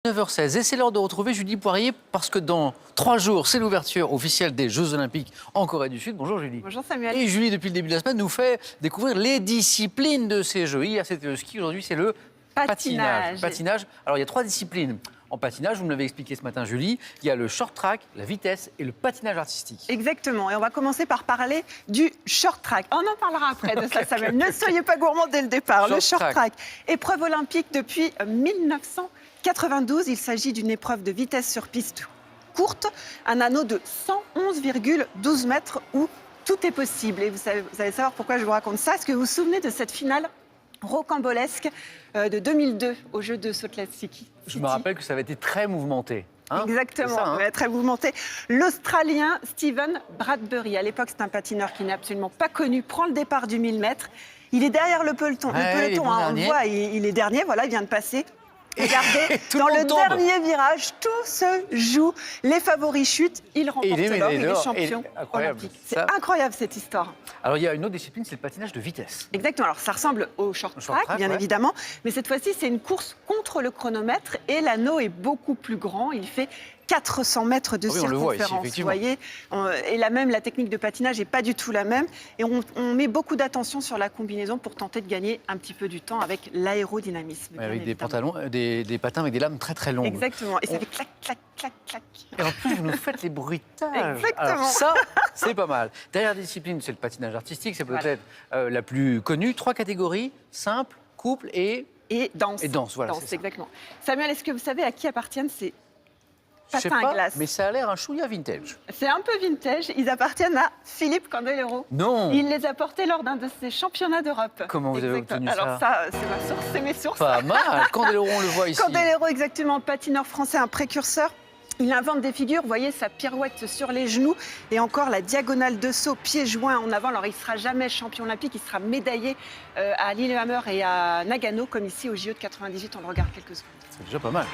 9h16, et c'est l'heure de retrouver Julie Poirier parce que dans 3 jours, c'est l'ouverture officielle des Jeux Olympiques en Corée du Sud. Bonjour Julie. Bonjour Samuel. Et Julie, depuis le début de la semaine, nous fait découvrir les disciplines de ces Jeux. Hier, c'était le ski, aujourd'hui, c'est le patinage. Alors, il y a 3 disciplines. En patinage, vous me l'avez expliqué ce matin, Julie, il y a le short track, la vitesse et le patinage artistique. Exactement. Et on va commencer par parler du short track. On en parlera après de ça, Samuel. Ne soyez pas gourmand dès le départ. Le short track, épreuve olympique depuis 1992. Il s'agit d'une épreuve de vitesse sur piste courte, un anneau de 111,12 mètres où tout est possible. Et vous allez savoir pourquoi je vous raconte ça. Est-ce que vous vous souvenez de cette finale rocambolesque de 2002 aux Jeux de Salt Lake City? Je me rappelle que ça avait été très mouvementé. Hein, exactement, ça, hein, très mouvementé. L'Australien Steven Bradbury, à l'époque c'est un patineur qui n'est absolument pas connu, prend le départ du 1000 mètres. Il est derrière le peloton, on le voit, il est dernier, voilà, il vient de passer. Regardez, dans le dernier virage, tout se joue. Les favoris chutent, il remporte l'or, il est champion olympique. C'est incroyable cette histoire. Alors il y a une autre discipline, c'est le patinage de vitesse. Exactement, alors ça ressemble au short track, bien évidemment, mais cette fois-ci c'est une course contre le chronomètre et l'anneau est beaucoup plus grand, il fait 400 mètres de circonférence, vous voyez. Et la technique de patinage n'est pas du tout la même. Et on met beaucoup d'attention sur la combinaison pour tenter de gagner un petit peu du temps avec l'aérodynamisme. Avec des pantalons, des patins avec des lames très très longues. Exactement. Et ça fait clac, clac, clac, clac. Et en plus, vous nous faites les bruitages. Exactement. Alors ça, c'est pas mal. Dernière discipline, c'est le patinage artistique. C'est peut-être la plus connue. 3 catégories, simple, couple et danse. Et danse, voilà. Danse, exactement. Samuel, est-ce que vous savez à qui appartiennent ces je sais pas, mais ça a l'air un chouïa vintage. C'est un peu vintage. Ils appartiennent à Philippe Candeloro. Non. Il les a portés lors d'un de ses championnats d'Europe. Comment vous avez obtenu ça? Alors ça, c'est ma source, c'est mes sources. Pas mal. Candeloro, on le voit ici. Candeloro, exactement, patineur français, un précurseur. Il invente des figures, vous voyez, sa pirouette sur les genoux et encore la diagonale de saut, pieds joints en avant. Alors, il ne sera jamais champion olympique, il sera médaillé à Lillehammer et à Nagano, comme ici au JO de 98. On le regarde quelques secondes. C'est déjà pas mal.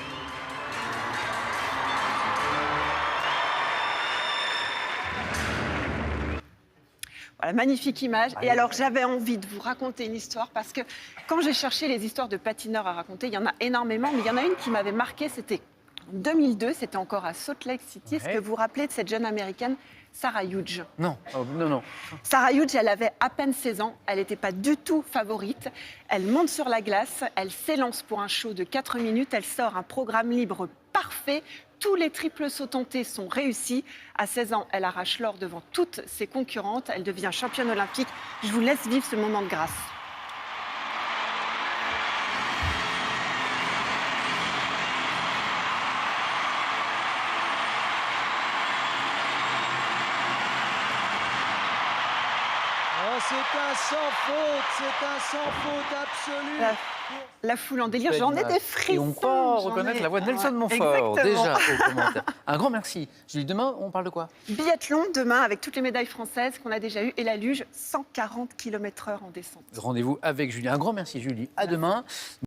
Voilà, magnifique image. Et alors, j'avais envie de vous raconter une histoire parce que quand j'ai cherché les histoires de patineurs à raconter, il y en a énormément, mais il y en a une qui m'avait marquée, c'était en 2002, c'était encore à Salt Lake City. Est-ce que vous vous rappelez de cette jeune américaine, Sarah Hughes? Non, non. Sarah Hughes, elle avait à peine 16 ans, elle n'était pas du tout favorite. Elle monte sur la glace, elle s'élance pour un show de 4 minutes, elle sort un programme libre parfait. Tous les triples sauts tentés sont réussis. À 16 ans, elle arrache l'or devant toutes ses concurrentes. Elle devient championne olympique. Je vous laisse vivre ce moment de grâce. C'est un sans faute absolu. La foule en délire, j'en ai des frissons. Et on peut reconnaître la voix de Nelson Montfort, déjà, au commentaire. Un grand merci. Julie, demain, on parle de quoi? Biathlon, demain, avec toutes les médailles françaises qu'on a déjà eues et la luge, 140 km/h en descente. Rendez-vous avec Julie. Un grand merci, Julie. À demain.